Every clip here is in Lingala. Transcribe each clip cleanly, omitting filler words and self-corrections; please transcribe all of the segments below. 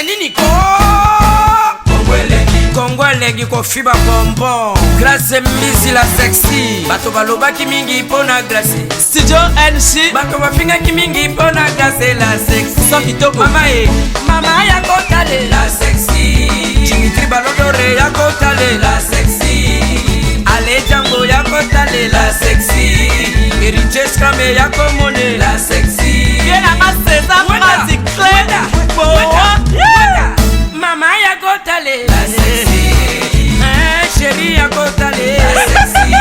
nini ko Kongwelegi ko fiba bonbon Glace mbizi la sexy Bato balobaki mingi pona glace Studio NC Bato bafingaki mingi pona glace la sexy Sans kitoko Mama ya kotale la sexy Dimitri Balodore ya kotale la sexy Ale Django ya kotale la sexy Eriche Scrame ya komone la sexy Viena Maseza Magic Clan Mama ya kotale la sexy Chérie ya kotale la sexy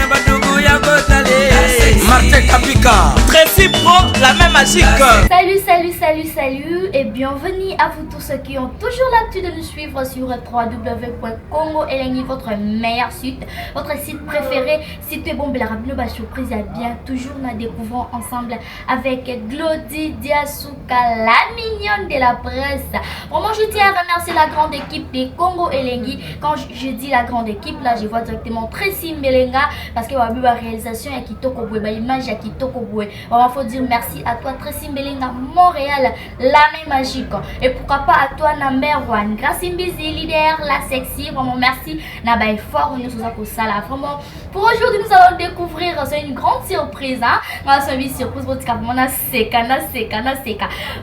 Badougou ya kotale la sexy Martin Kapika Tracy Pro, la même magique. Salut et bienvenue à vous tous ceux qui ont toujours l'habitude de nous suivre sur www.congoelengi, votre meilleur site, votre site préféré. Site bon la surprise à bien toujours nous découvrons ensemble avec Glody Diasuka, la mignonne de la presse. Vraiment je tiens à remercier la grande équipe de Congo Elengi. Quand je dis la grande équipe là, je vois directement Tracy Mbelenga parce que la réalisation est Kitoko Boué, l'image est Kitoko Boué. Vraiment faut dire merci à toi Tracy Mbelenga Montréal, la même magique. Et pourquoi pas à toi number one Gracie Mbizi, leader, la sexy. Vraiment merci Naba est fort nous sommes pour ça là. Vraiment pour aujourd'hui nous allons découvrir, c'est une grande surprise hein. C'est une surprise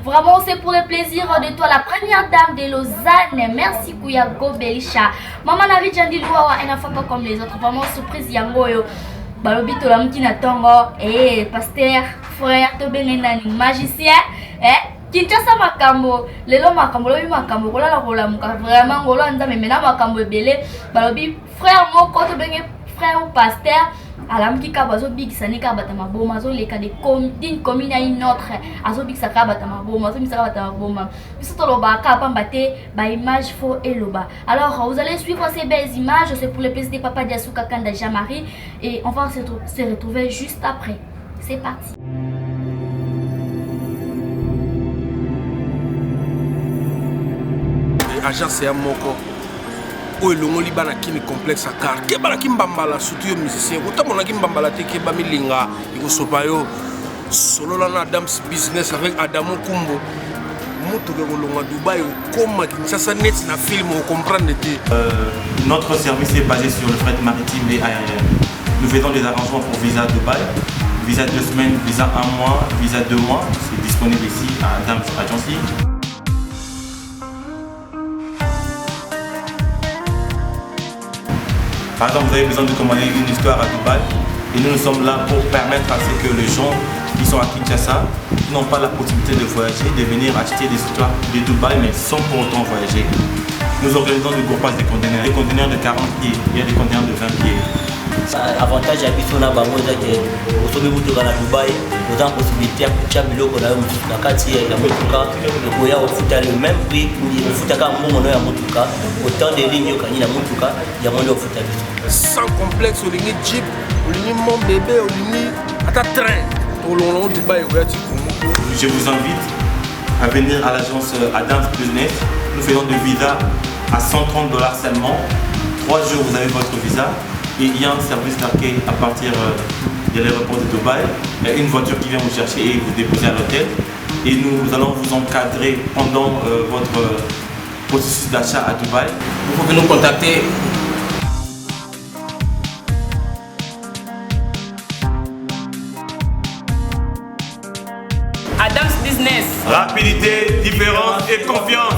vraiment c'est pour le plaisir de toi la première dame de Lausanne. Merci Kouya Gobelisha. Maman Nari Djandi Louawa et pas comme les autres. Vraiment surprise yangoyo. Balobi to la mtina tongo pasteur frère to benena ni magicien Kinshasa makambo lelo makambo lobi makambo kolala kolamuka vraiment ngolo nza memena makambo ebele balobi frère moko to benge frère ou pasteur alamuki ka bazo bikisani ka bata maboma zo leka de d'une commune à une autre azo bikisa ka bata maboma zo bikisa ka bata maboma biso to loba ka pamba te ba image faux et loba. Alors vous allez suivre ces belles images, c'est pour le plaisir de Papa Diasuka Kanda Jamari et on va se retrouver juste après. C'est parti. Agence ya moko o elongoli bana kimi complexe car ke bana kimbambala surtout yo musicien ko tamona kimbambala te ke ba milinga iko sopa yo solola na Adams Business avec Adamo Kumbo moto ke kolonga Dubai comme Kinshasa net na film on comprendre te. Notre service est basé sur le fret maritime et aérien. Nous faisons des arrangements pour visa Dubaï, visa 2 semaines, visa 1 mois, visa 2 mois. C'est disponible ici à Adams Agency. Par exemple, vous avez besoin de commander une histoire à Dubaï et nous sommes là pour permettre à ce que les gens qui sont à Kinshasa, qui n'ont pas la possibilité de voyager, de venir acheter des histoires de Dubaï mais sans pour autant voyager. Nous organisons des groupes de conteneurs, des conteneurs de 40 pieds, il y a des conteneurs de 20 pieds. Avantage à Bito na bango za ke osobe mutuka na Dubai, nous avons possibilité ya kucha biloko na mutuka kati ya mutuka ko ya ofuta le même prix ni ofuta ka mbongo ya mutuka autant de lignes okani na mutuka ya mondo ofuta biso sans complexe olingi jeep olingi mon bébé olingi ata train olongo Dubai oyati komoko. Je vous invite à venir à l'agence Adams Business. Nous faisons des visas à $130 seulement. 3 jours vous avez votre visa. Et il y a un service d'accueil à partir de l'aéroport de Dubaï. Il y a une voiture qui vient vous chercher et vous déposer à l'hôtel. Et nous allons vous encadrer pendant votre processus d'achat à Dubaï. Vous pouvez nous contacter. Adams Business. Rapidité, différence et confiance.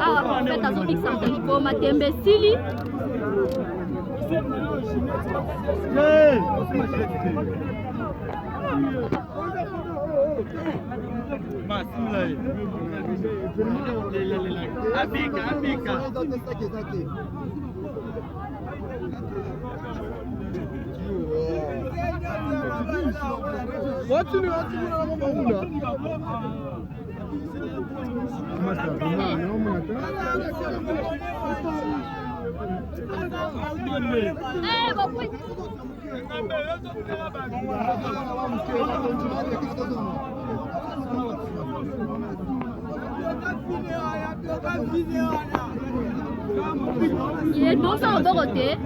awa en fait azomikisa ko matembe sili il est bon ça au Dorothée.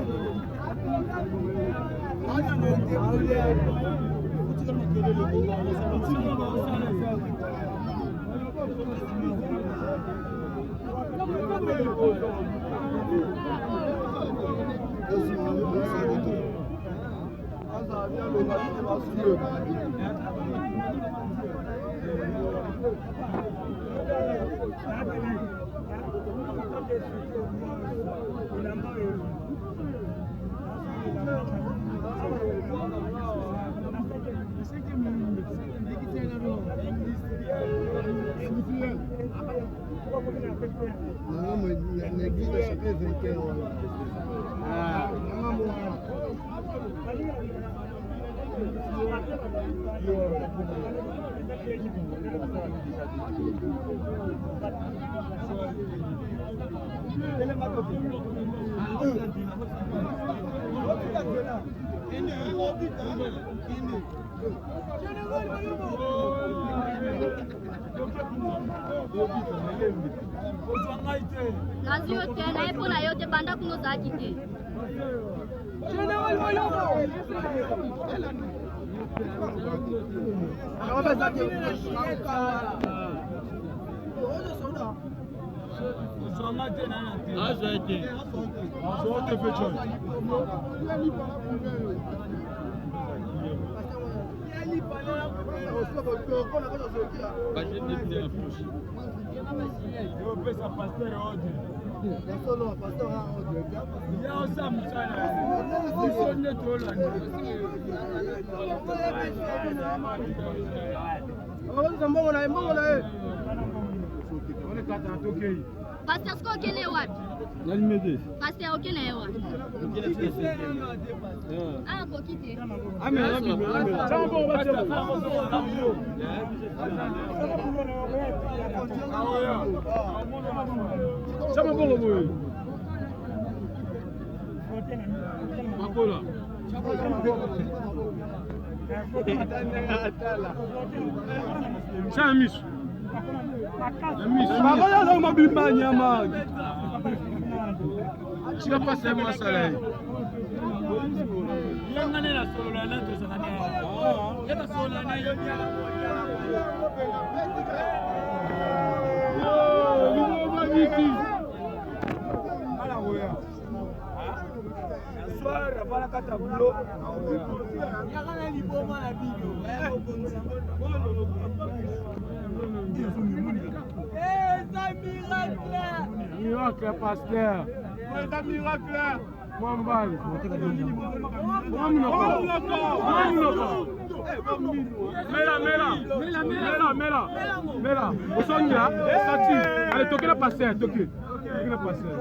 Kazi yote na epo na yote banda kuno za kite. Pastor Sko kene wapi? Nalimede. Pastor okene wapi? Ah kokite. Chama bongo boy. Makola. Chama miso. Makola za mabimba nyama. Chika pasa mo sala. Yangane la solo la to sana. Yeta solo na yo. Miracle, pasteur. Miracle. Mwambali. Mela. Osonga, sati. Allez, toquez la pasteur, toquez. Toquez la pasteur.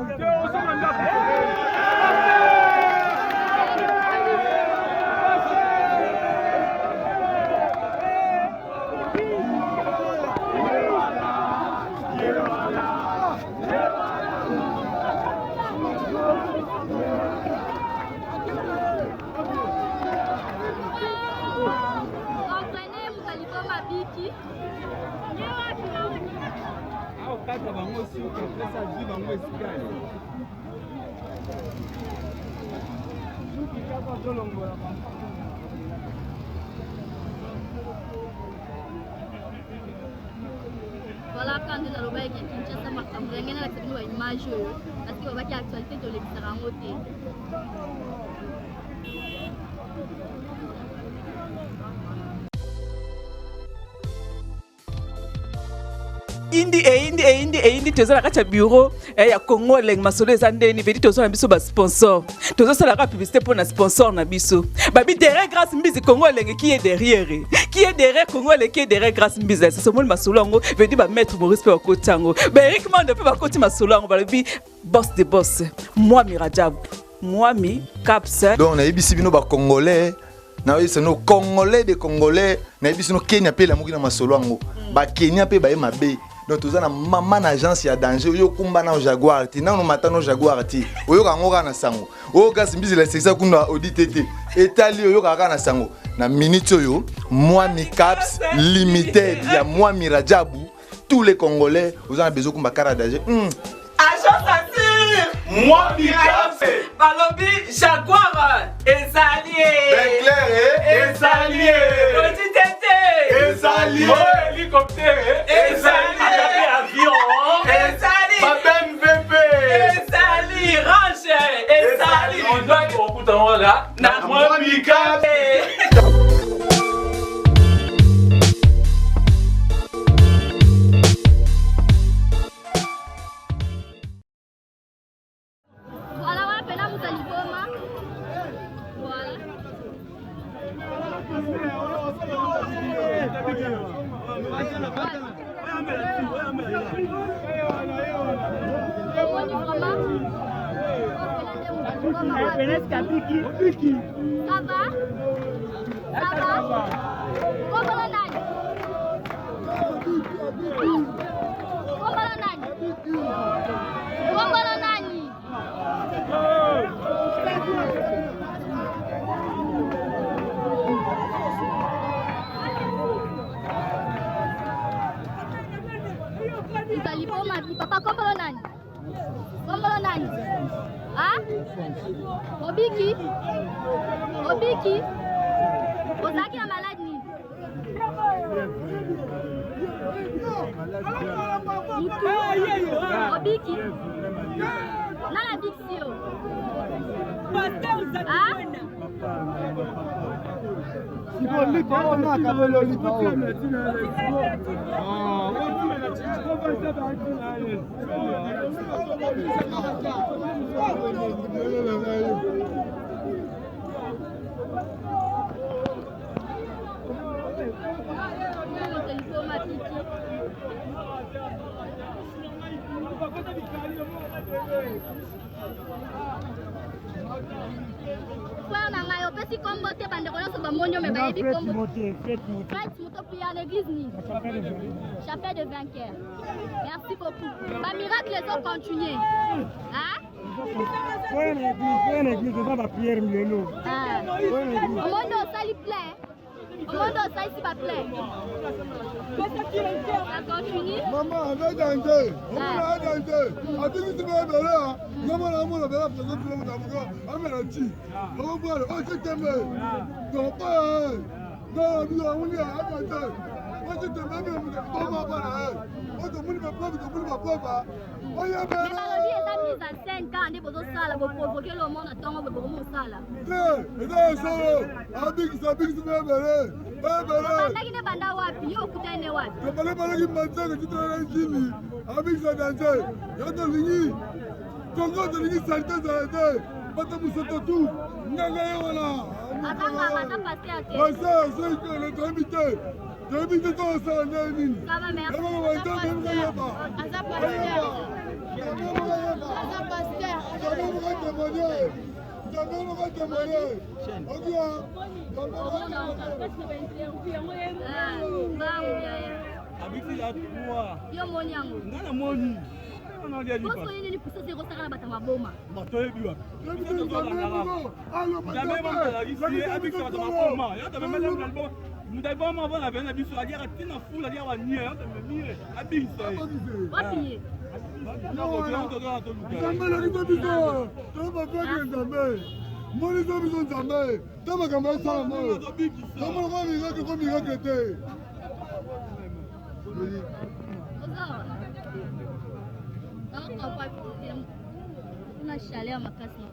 Voilà, quand nous allons voir Kinshasa, on a une image parce qu'on va voir l'actualité de l'extérieur. eyindi toza na kati ya bureau ya Congo leng masolo eza ndeni vedi toza na biso ba sponsor toza sala ka publicité pour na sponsor na biso babi derrière grâce mbizi Congo leng qui est derrière Congo leng qui est derrière grâce mbizi c'est mon masolo ngo vedi ba maître Maurice pe bakotango ba Eric Mande pe bakoti masolo ngo balobi boss de boss moi Mirajab moi mi caps donc na yebisi bino ba congolais na yebisi no congolais de congolais na yebisi no Kenya pe la mukina masolo ngo ba Kenya pe ba ye mabe donc toza na mama na agence ya danger oyo kumba na Jaguar ti na no matano Jaguar ti oyo kango kana sango oyo kasi mbizi la sexa kuna auditete etali oyo kana sango na minute oyo moi mi caps limited ya moi Mirajabu tous les congolais vous avez besoin kumba kara danger agence assure moi mi caps balobi Jaguar ezalié Beclair auditete ezalié hélicoptère ezali avion ezali Babem VP ezali range ezali na moi mi caps Voilà, ouais, ben là, vous allez voir, voilà. Ça va? Ça va? Comment on papa kombo nani? Kombo nani? Ah? Obiki? Obiki? Ozaki na malade ni? Mutu? Obiki? Nana Bixio? Ah? Opesi kombo te bandeko nyonso bamonio me bayebi kombo. Fête moto pia l'église ni. Chapelle de vainqueur. Merci beaucoup. Ba miracle les ont continué. Hein? Une église, on va prier mieux. Au monde ça lui plaît. Au monde ça ici pas plaît. Ça continue. Maman, on va danser. On va danser. Attends, tu vas aller là. Maman, on va aller présenter le d'avocat. Amélanti. On va aller. Oh, je t'aime. Non, pas. Non, on est à danser. Moi, je t'aime même. On va pas là. On te moule ma pauvre, tu moules ma pauvre. On y a bien. Mais Malodi est à mise à scène quand on est besoin de ça, pour provoquer le monde à temps, pour provoquer ça là. Et là, ça, avec ça, big, c'est bien. Bandaki ne banda wapi? Yo kutane wapi? Kapale pale kimanzaka kitana nchini. Abisa danse. Yoto lingi. Kongo to lingi salite salite. Bata musoto tu. Nganga yona. Atanga bata passer à terre. Pasa, c'est que le invité. Tu invites toi ça nani? Ça va merci. Asa pasteur. Yo moni yango. Ngana moni. Poso yini ni puso zero saka na bata maboma. Matoyebi wa. Jamais va la ici avec ça dans ma maman. Ya ta même l'album. Nous devons avoir la veine biso à dire à tina foule à dire à nier, hein, te mire. Abi ça. Wapi? Moni zo biso nzambe. Tama kama sala mo. Tama ko miracle ko miracle te. Una chaleur makasi.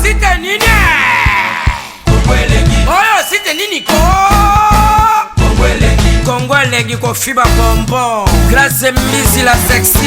site nini oyo site nini Kongo eleki kofiba bonbon Grâce Mbisi la sexy